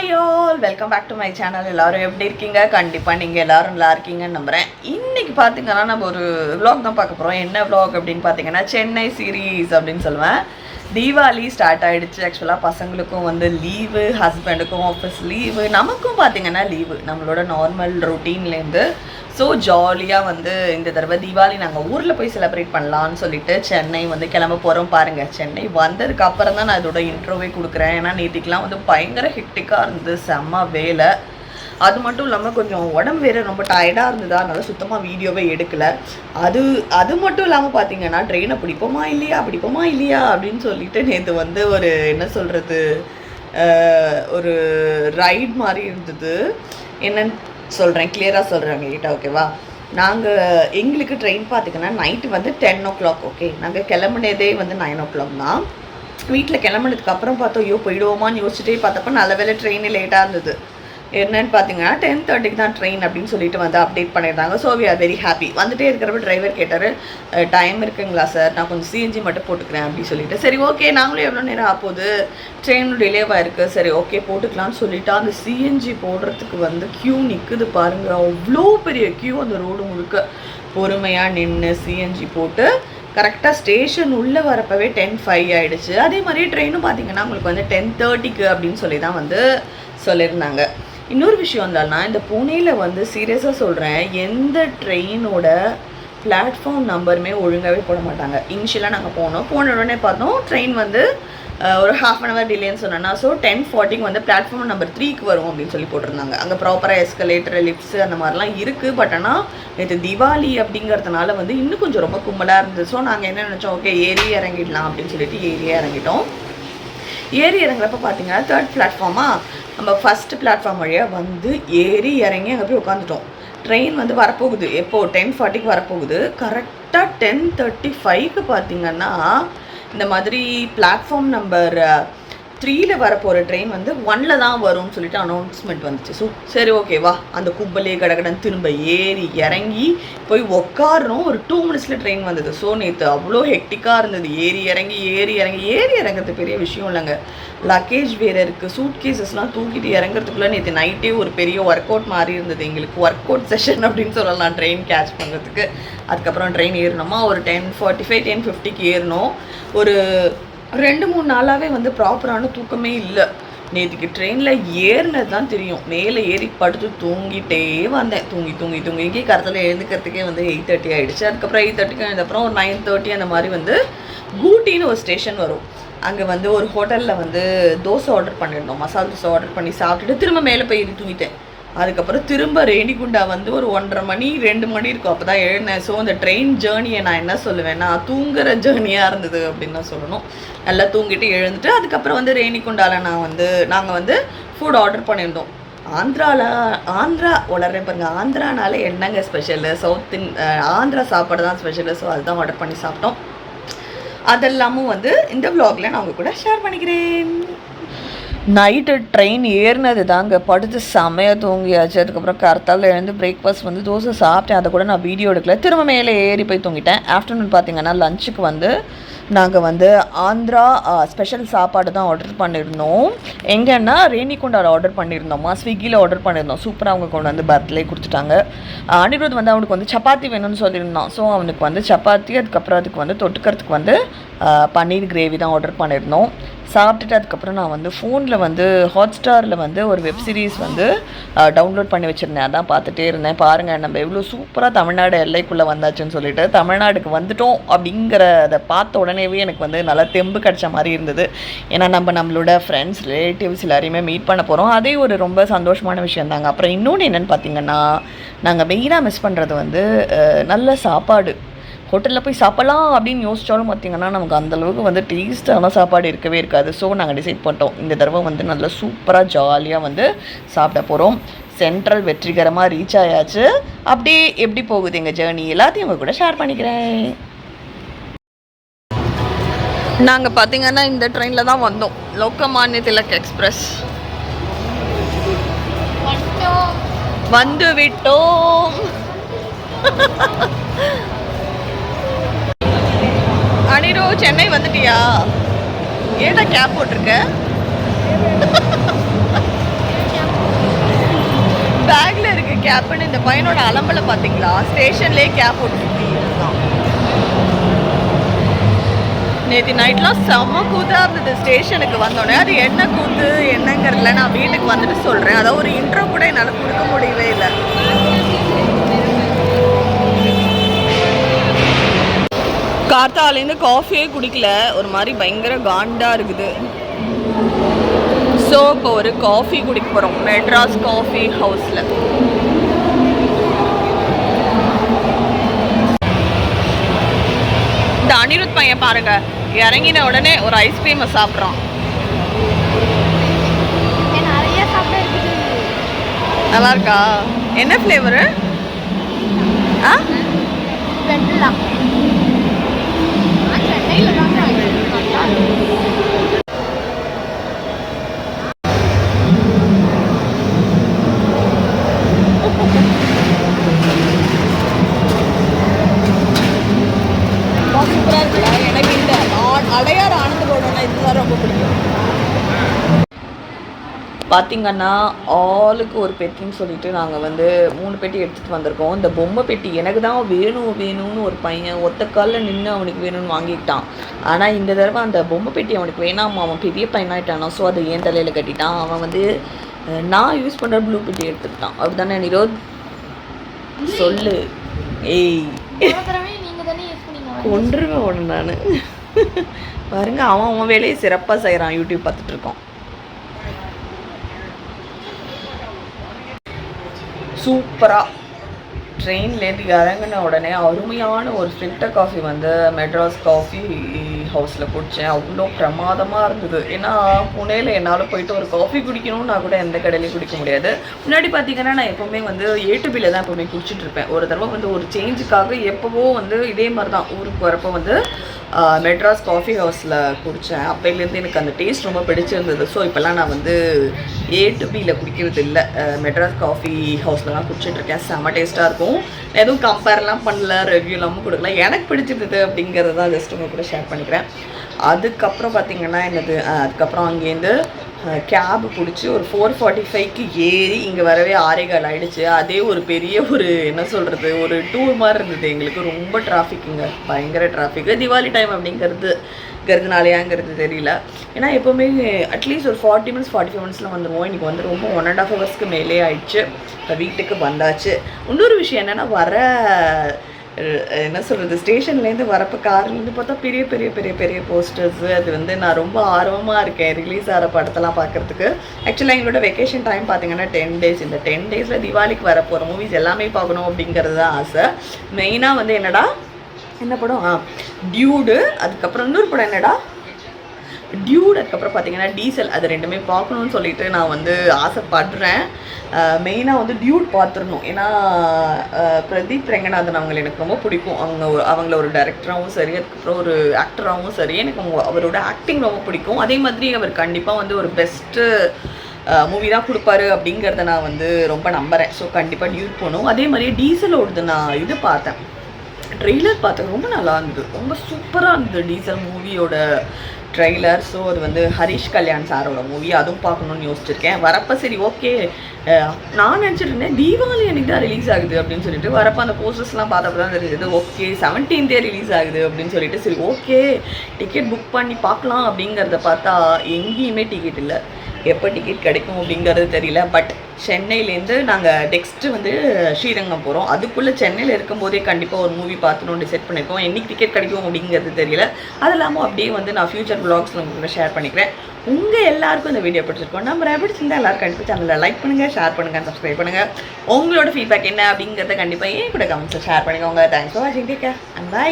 Hi all, welcome back to my channel. எல்லோரும் எப்படி இருக்கீங்க? கண்டிப்பாக நீங்கள் எல்லோரும் நல்லா இருக்கீங்கன்னு நம்புகிறேன். இன்றைக்கி பார்த்தீங்கன்னா நம்ம ஒரு விலாக் தான் பார்க்க போகிறோம். என்ன விலாக் அப்படின்னு பார்த்தீங்கன்னா சென்னை சீரீஸ் அப்படின்னு சொல்லுவேன். தீபாவளி ஸ்டார்ட் ஆகிடுச்சு. ஆக்சுவலாக பசங்களுக்கும் வந்து லீவு, ஹஸ்பண்டுக்கும் ஆஃபீஸ் லீவு, நமக்கும் பார்த்தீங்கன்னா லீவு, நம்மளோட நார்மல் ரொட்டீன்லேருந்து. ஸோ ஜாலியாக வந்து இந்த தடவை தீபாவளி நாங்கள் ஊரில் போய் செலிப்ரேட் பண்ணலான்னு சொல்லிட்டு சென்னை வந்து கிளம்ப போகிறோம். பாருங்கள், சென்னை வந்ததுக்கு அப்புறம் தான் நான் இதோட இன்ட்ரோவே கொடுக்குறேன். ஏன்னா நேற்றுக்கெலாம் வந்து பயங்கர ஹெக்டிக்காக இருந்தது, செம்ம வேலை. அது மட்டும் இல்லாமல் கொஞ்சம் உடம்பு வேறு ரொம்ப டயர்டாக இருந்ததா, அதனால் சுத்தமாக வீடியோவே எடுக்கலை. அது மட்டும் இல்லாமல் பார்த்தீங்கன்னா ட்ரெயினை பிடிப்போமா இல்லையா அப்படின்னு சொல்லிட்டு நேற்று வந்து ஒரு என்ன சொல்கிறது, ஒரு ரைட் மாதிரி இருந்தது. என்னன்னு சொல்கிறேன், கிளியராக சொல்கிறாங்க கிட்ட, ஓகேவா? எங்களுக்கு ட்ரெயின் பார்த்திங்கன்னா நைட்டு வந்து 10 o'clock. ஓகே, நாங்கள் கிளம்புனதே வந்து 9 o'clock தான். வீட்டில் கிளம்புனதுக்கு அப்புறம் பார்த்தோம், ஐயோ போயிடுவோமான்னு யோசிச்சுட்டே பார்த்தப்ப நல்ல வேலை ட்ரெயின் லேட்டாக இருந்தது. என்னன்னு பார்த்தீங்கன்னா 10:30 தான் ட்ரெயின் அப்படின்னு சொல்லிட்டு வந்து அப்டேட் பண்ணியிருந்தாங்க. So we are very happy. வந்துட்டே இருக்கிறப்ப டிரைவர் கேட்டார், டைம் இருக்குங்களா சார், நான் கொஞ்சம் சிஎன்ஜி மட்டும் போட்டுக்கிறேன் அப்படின்னு சொல்லிட்டு. சரி ஓகே, நாங்களும் எவ்வளோ நேரம் ஆகுது, ட்ரெயினும் டிலேவாக இருக்குது, சரி ஓகே போட்டுக்கலாம்னு சொல்லிவிட்டு அந்த சிஎன்ஜி போடுறதுக்கு வந்து க்யூ நிற்குது பாருங்கள். அவ்வளோ பெரிய க்யூ அந்த ரோடு முழுக்க. பொறுமையாக நின்று சிஎன்ஜி போட்டு கரெக்டாக ஸ்டேஷன் உள்ளே வரப்பவே 10:05 ஆகிடுச்சு. அதே மாதிரி ட்ரெயினும் பார்த்திங்கன்னா உங்களுக்கு வந்து 10:30 அப்படின்னு சொல்லி தான் வந்து சொல்லியிருந்தாங்க. இன்னொரு விஷயம் இருந்தால்னா, இந்த புனேயில் வந்து சீரியஸாக சொல்கிறேன், எந்த ட்ரெயினோட பிளாட்ஃபார்ம் நம்பருமே ஒழுங்காகவே போட மாட்டாங்க. இனிஷியலாக நாங்கள் போன உடனே பார்த்தோம் ட்ரெயின் வந்து ஒரு 1/2 hour டிலேன்னு சொன்னேன்னா, ஸோ 10:40 வந்து பிளாட்ஃபார்ம் நம்பர் 3க்கு வரும் அப்படின்னு சொல்லி போட்டிருந்தாங்க. அங்கே ப்ராப்பராக எஸ்கலேட்டர், லிஃப்ட்ஸு அந்த மாதிரிலாம் இருக்குது. பட் ஆனால் நேற்று தீபாவளி அப்படிங்கிறதுனால வந்து இன்னும் கொஞ்சம் ரொம்ப கும்பலாக இருந்தது. ஸோ நாங்கள் என்ன நினச்சோம், ஓகே ஏறி இறங்கிடலாம் அப்படின்னு சொல்லிட்டு இறங்கிட்டோம். ஏறி இறங்குறப்ப பார்த்தீங்கன்னா 3rd பிளாட்ஃபார்மாக நம்ம ஃபஸ்ட்டு பிளாட்ஃபார்ம் வழியாக வந்து ஏறி இறங்கி அங்கே போய் உட்காந்துட்டோம். ட்ரெயின் வந்து வரப்போகுது, எப்போது 10:40 வரப்போகுது. கரெக்டாக 10:35 பார்த்திங்கன்னா இந்த மாதிரி பிளாட்ஃபார்ம் நம்பர் 3ல் வரப்போகிற ட்ரெயின் வந்து 1ல் தான் வரும்னு சொல்லிட்டு அனௌன்ஸ்மெண்ட் வந்துச்சு. ஸோ சரி ஓகேவா, அந்த கும்பலே கடகடன் திரும்ப ஏறி இறங்கி போய் உட்காரணும். ஒரு 2 minutesல ட்ரெயின் வந்தது. ஸோ நேற்று அவ்வளோ ஹெக்டிக்காக இருந்தது. ஏறி இறங்குறது பெரிய விஷயம் இல்லைங்க. லக்கேஜ் வேறு இருக்குது, சூட் கேசஸ்லாம் தூக்கிட்டு இறங்குறதுக்குள்ளே நேற்று நைட்டே ஒரு பெரிய ஒர்க் அவுட் மாதிரி இருந்தது. எங்களுக்கு ஒர்க் அவுட் செஷன் அப்படின்னு சொல்லலாம் ட்ரெயின் கேட்ச் பண்ணுறதுக்கு. அதுக்கப்புறம் ட்ரெயின் ஏறினோமா, ஒரு 10:45 10:50 ஏறினோம். ஒரு 2-3 நாளாகவே வந்து ப்ராப்பரான தூக்கமே இல்லை. நேற்றுக்கு ட்ரெயினில் ஏறினது தான் தெரியும். மேலே ஏறி படுத்து தூங்கிட்டே வந்தேன். தூங்கி கரத்தில் எழுந்துக்கிறதுக்கே வந்து 8:30 ஆகிடுச்சு. அதுக்கப்புறம் 8:30 எழுந்தப்புறம் ஒரு 9:30 அந்த மாதிரி வந்து கூட்டின்னு ஒரு ஸ்டேஷன் வரும். அங்கே வந்து ஒரு ஹோட்டலில் வந்து தோசை ஆர்டர் பண்ணியிருந்தோம். மசாலா தோசை ஆர்டர் பண்ணி சாப்பிட்டுட்டு திரும்ப மேலே போய் ஏறி தூங்கிட்டேன். அதுக்கப்புறம் திரும்ப ரேணிகுண்டா வந்து ஒரு 1:30 மணி 2 மணி இருக்கும், அப்போ தான் எழுந்தேன். ஸோ அந்த ட்ரெயின் ஜேர்னியை நான் என்ன சொல்லுவேன்னா, தூங்குற ஜேர்னியாக இருந்தது அப்படின்னு தான் சொல்லணும். நல்லா தூங்கிட்டு எழுந்துட்டு அதுக்கப்புறம் வந்து ரேணிகுண்டாவில் நாங்கள் வந்து ஃபுட் ஆர்டர் பண்ணியிருந்தோம். ஆந்திரா வளர்றேன் பாருங்கள். ஆந்திரானால என்னங்க ஸ்பெஷலு, ஆந்திரா சாப்பாடு தான் ஸ்பெஷலு. ஸோ அதுதான் ஆர்டர் பண்ணி சாப்பிட்டோம். அதெல்லாமும் வந்து இந்த விலாகில் நான் உங்கள் கூட ஷேர் பண்ணிக்கிறேன். நைட்டு ட்ரெயின் ஏறினது தாங்க, படுத்து செமையாக தூங்கியாச்சு. அதுக்கப்புறம் கரெக்டாக எழுந்து பிரேக்ஃபாஸ்ட் வந்து தோசை சாப்பிட்டேன். அதை கூட நான் வீடியோ எடுக்கல. திரும்ப மேலே ஏறி போய் தூங்கிட்டேன். ஆஃப்டர்நூன் பார்த்திங்கன்னா லஞ்சுக்கு வந்து நாங்கள் வந்து ஆந்திரா ஸ்பெஷல் சாப்பாடு தான் ஆர்டர் பண்ணியிருந்தோம். எங்கன்னா ரேணிகுண்டாவில் ஆர்டர் பண்ணியிருந்தோமா, ஸ்விக்கியில் ஆர்டர் பண்ணியிருந்தோம். சூப்பராக அவங்க கொண்டு வந்து பர்த்டே கொடுத்துட்டாங்க. அனிருத் வந்து அவனுக்கு வந்து சப்பாத்தி வேணும்னு சொல்லியிருந்தான். ஸோ அவனுக்கு வந்து சப்பாத்தி, அதுக்கப்புறம் அதுக்கு வந்து தொட்டுக்கிறதுக்கு வந்து பன்னீர் கிரேவி தான் ஆர்டர் பண்ணியிருந்தோம். சாப்பிட்டுட்டு அதுக்கப்புறம் நான் வந்து ஃபோனில் வந்து ஹாட்ஸ்டாரில் வந்து ஒரு வெப் சீரிஸ் வந்து டவுன்லோட் பண்ணி வச்சுருந்தேன். அதான் பார்த்துட்டே இருந்தேன். பாருங்கள், நம்ம எவ்வளோ சூப்பராக தமிழ்நாடு எல்லைக்குள்ளே வந்தாச்சுன்னு சொல்லிட்டு தமிழ்நாடுக்கு வந்துட்டோம் அப்படிங்கிறத பார்த்த உடனேவே எனக்கு வந்து நல்லா தெம்பு கிடச்ச மாதிரி இருந்தது. ஏன்னா நம்மளோட ஃப்ரெண்ட்ஸ், ரிலேட்டிவ்ஸ் எல்லாரையுமே மீட் பண்ண போகிறோம். அதே ஒரு ரொம்ப சந்தோஷமான விஷயம் தாங்க. அப்புறம் இன்னொன்று என்னென்னு பார்த்தீங்கன்னா, நாங்கள் மெயினாக மிஸ் பண்ணுறது வந்து நல்ல சாப்பாடு. ஹோட்டலில் போய் சாப்பிட்லாம் அப்படின்னு யோசித்தாலும் பார்த்திங்கன்னா நமக்கு அந்தளவுக்கு வந்து டேஸ்டான சாப்பாடு இருக்கவே இருக்காது. ஸோ நாங்கள் டிசைட் பண்ணிட்டோம், இந்த தடவை வந்து நல்லா சூப்பராக ஜாலியாக வந்து சாப்பிட போகிறோம். சென்ட்ரல் வெற்றிகரமாக ரீச் ஆயாச்சு. அப்படியே எப்படி போகுது எங்கள் ஜேர்னி எல்லாத்தையும் உங்கள் கூட ஷேர் பண்ணிக்கிறேன். நாங்கள் பார்த்திங்கன்னா இந்த ட்ரெயினில் தான் வந்தோம், லோகமான்ய திலக் எக்ஸ்பிரஸ். வந்து விட்டோம். அனிரு, சென்னை வந்துட்டியா? ஏன்டா கேப் போட்டிருக்க? கேப்னு இந்த பையனோட அலம்பலை பார்த்தீங்களா? ஸ்டேஷன்லேயே கேப் போட்டுருக்கான். நேற்று நைட்லாம் செம்ம கூத்தாக இருந்தது. ஸ்டேஷனுக்கு வந்தோடனே அது என்ன கூத்து என்னங்கிறதுல நான் வீட்டுக்கு வந்துட்டு சொல்கிறேன். அதாவது ஒரு இன்ட்ரோ கூட என்னால் கொடுக்க முடியவே இல்லை. கார்த்தாலேருந்து காஃபியே குடிக்கல, ஒரு மாதிரி பயங்கர காண்டாக இருக்குது. ஸோ இப்போ ஒரு காஃபி குடிக்க போகிறோம் மெட்ராஸ் காஃபி ஹவுஸில். இந்த அனிருத் பையன் பாருங்க, இறங்கின உடனே ஒரு ஐஸ்கிரீமை சாப்பிட்றான். நல்லா இருக்கா? என்ன ஃப்ளேவரு? ஆ சூப்பராக இருக்குல்ல. எனக்கு இந்த அடையார் ஆனந்த பவனா இதுதான் ரொம்ப பிடிக்கும். பார்த்திங்கன்னா ஆளுக்கு ஒரு பெட்டின்னு சொல்லிட்டு நாங்கள் வந்து 3 பெட்டி எடுத்துகிட்டு வந்திருக்கோம். இந்த பொம்மை பெட்டி எனக்கு தான் வேணும்னு ஒரு பையன் ஒத்த காலில் நின்று அவனுக்கு வேணும்னு வாங்கிக்கிட்டான். ஆனால் இந்த தடவை அந்த பொம்மை பெட்டி அவனுக்கு வேணாம், அவன் பெரிய பையனாயிட்டானோ. ஸோ அதை ஏன் தலையில் கட்டிட்டான். அவன் வந்து நான் யூஸ் பண்ணுற ப்ளூ பெட்டி எடுத்துக்கிட்டான். அப்படி தானே நிரோத்? சொல்லு. ஏய் கொன்றுவேன் உடனே நான். பாருங்க, அவன் வேலையை சிறப்பாக செய்கிறான். யூடியூப் பார்த்துட்டு இருக்கோம். சூப்பராக ட்ரெயின்லேருந்து இறங்கின உடனே அருமையான ஒரு ஃபில்டர் காஃபி வந்து மெட்ராஸ் காஃபி ஹவுஸில் குடித்தேன். அவ்வளோ பிரமாதமாக இருந்தது. ஏன்னா புனேயில் என்னால் போயிட்டு ஒரு காஃபி குடிக்கணும்னா கூட எந்த கடையிலையும் குடிக்க முடியாது. முன்னாடி பார்த்தீங்கன்னா நான் எப்போவுமே வந்து ஏ2பியில் தான் எப்போவுமே குடிச்சிட்ருப்பேன். ஒரு தடவை வந்து ஒரு சேஞ்சுக்காக எப்போவோ வந்து இதே மாதிரி தான் ஊருக்கு வரப்போ வந்து மெட்ராஸ் காஃபி ஹவுஸில் குடித்தேன். அப்போலேருந்து எனக்கு அந்த டேஸ்ட் ரொம்ப பிடிச்சிருந்தது. ஸோ இப்போல்லாம் நான் வந்து ஏ2பியில் குடிக்கிறது இல்லை, மெட்ராஸ் காஃபி ஹவுஸில் தான் குடிச்சிட்ருக்கேன். செம்ம டேஸ்ட்டாக இருக்கும். எதுவும் கம்பேர்லாம் பண்ணல, ரிவ்யூ இல்லாமல் கொடுக்கல. எனக்கு பிடிச்சிருந்தது அப்படிங்கிறது தான் ஜஸ்ட் உங்கள் கூட ஷேர் பண்ணிக்கிறேன். அதுக்கப்புறம் பார்த்திங்கன்னா என்னது, அதுக்கப்புறம் அங்கேருந்து கேபு பிடிச்சி ஒரு 4:45க்கு ஏறி இங்கே வரவே 6:15 ஆகிடுச்சு. அதே ஒரு பெரிய ஒரு என்ன சொல்கிறது, ஒரு டூர் மாதிரி இருந்தது எங்களுக்கு. ரொம்ப டிராஃபிக்குங்க, பயங்கர டிராஃபிக்கு. தீபாவளி டைம் அப்படிங்கிறதுனாலையாங்கிறது தெரியல. ஏன்னா எப்போவுமே அட்லீஸ்ட் ஒரு 40 மினிட்ஸ் 45 மினிட்ஸில் வந்துடுவோம். இன்றைக்கி வந்து ரொம்ப 1.5 ஹவர்ஸ்க்கு மேலே ஆயிடுச்சு. இப்போ வீட்டுக்கு வந்தாச்சு. இன்னொரு விஷயம் என்னென்னா, வர என்ன சொல்கிறது, ஸ்டேஷன்லேருந்து வரப்போ கார்லேருந்து பார்த்தா பெரிய பெரிய பெரிய பெரிய போஸ்டர்ஸு. அது வந்து நான் ரொம்ப ஆர்வமாக இருக்கேன் ரிலீஸ் ஆகிற படத்தெல்லாம் பார்க்குறதுக்கு. ஆக்சுவலாக எங்களோட வெக்கேஷன் டைம் பார்த்திங்கன்னா 10 டேஸ். இந்த 10 டேஸில் தீபாவளிக்கு வரப்போகிற மூவிஸ் எல்லாமே பார்க்கணும் அப்படிங்கிறது தான் ஆசை. மெயினாக வந்து என்ன படம், டியூடு. அதுக்கப்புறம் இன்னொரு படம் என்னடா, டியூட். அதுக்கப்புறம் பார்த்தீங்கன்னா டீசல். அது ரெண்டுமே பார்க்கணுன்னு சொல்லிட்டு நான் வந்து ஆசைப்படுறேன். மெயினாக வந்து டியூட் பார்த்துடணும். ஏன்னா பிரதீப் ரெங்கநாதன் அவங்களை எனக்கு ரொம்ப பிடிக்கும். அவங்கள ஒரு டைரக்டராகவும் சரி, அதுக்கப்புறம் ஒரு ஆக்டராகவும் சரி, எனக்கு அவரோட ஆக்டிங் ரொம்ப பிடிக்கும். அதே மாதிரி அவர் கண்டிப்பாக வந்து ஒரு பெஸ்ட்டு மூவி தான் கொடுப்பாரு அப்படிங்கிறத நான் வந்து ரொம்ப நம்புகிறேன். ஸோ கண்டிப்பாக டியூட் போகணும். அதே மாதிரியே டீசலோடது நான் இது பார்த்தேன், ட்ரெய்லர் பார்த்தேன். ரொம்ப நல்லா இருந்தது, ரொம்ப சூப்பராக இருந்தது டீசல் மூவியோட ட்ரெய்லர். ஸோ அது வந்து ஹரிஷ் கல்யாண் சாரோட மூவி. அதுவும் பார்க்கணுன்னு யோசிச்சிருக்கேன். வரப்போ சரி ஓகே, நான் நினச்சிட்டு இருந்தேன் தீபாவளி அன்றைக்கி தான் ரிலீஸ் ஆகுது அப்படின்னு சொல்லிட்டு. வரப்போ அந்த போஸ்டர்ஸ்லாம் பார்த்தப்ப தான் தெரியுது ஓகே 17th ரிலீஸ் ஆகுது அப்படின்னு சொல்லிட்டு. சரி ஓகே டிக்கெட் புக் பண்ணி பார்க்கலாம் அப்படிங்கிறத பார்த்தா எங்கேயுமே டிக்கெட் இல்லை. எப்போ டிக்கெட் கிடைக்கும் அப்படிங்கிறது தெரியல. பட் சென்னையிலேருந்து நாங்கள் நெக்ஸ்ட்டு வந்து ஸ்ரீரங்கம் போகிறோம். அதுக்குள்ளே சென்னையில் இருக்கும்போதே கண்டிப்பாக ஒரு மூவி பார்த்துணுன்னு டிசைட் பண்ணியிருக்கோம். என்றைக்கு டிக்கெட் கிடைக்கும் அப்படிங்கிறது தெரியல. அது இல்லாமல் அப்படியே வந்து நான் ஃபியூச்சர் வ்ளாக்ஸில் உங்களுக்கு ஷேர் பண்ணிக்கிறேன். உங்கள் எல்லாருக்கும் இந்த வீடியோ பிடிச்சிருக்கோம். நம்ம பிடிச்சிருந்தா எல்லாரும் கண்டிப்பாக சேனலில் லைக் பண்ணுங்கள், ஷேர் பண்ணுங்கள், சப்ஸ்கிரைப் பண்ணுங்கள். உங்களோட ஃபீட்பேக் என்ன அப்படிங்கிறத கண்டிப்பாக ஏன் கூட கமெண்ட்ஸில் ஷேர் பண்ணிக்கோங்க. தேங்க்ஸ் ஃபார் வாட்சிங். Take care and by.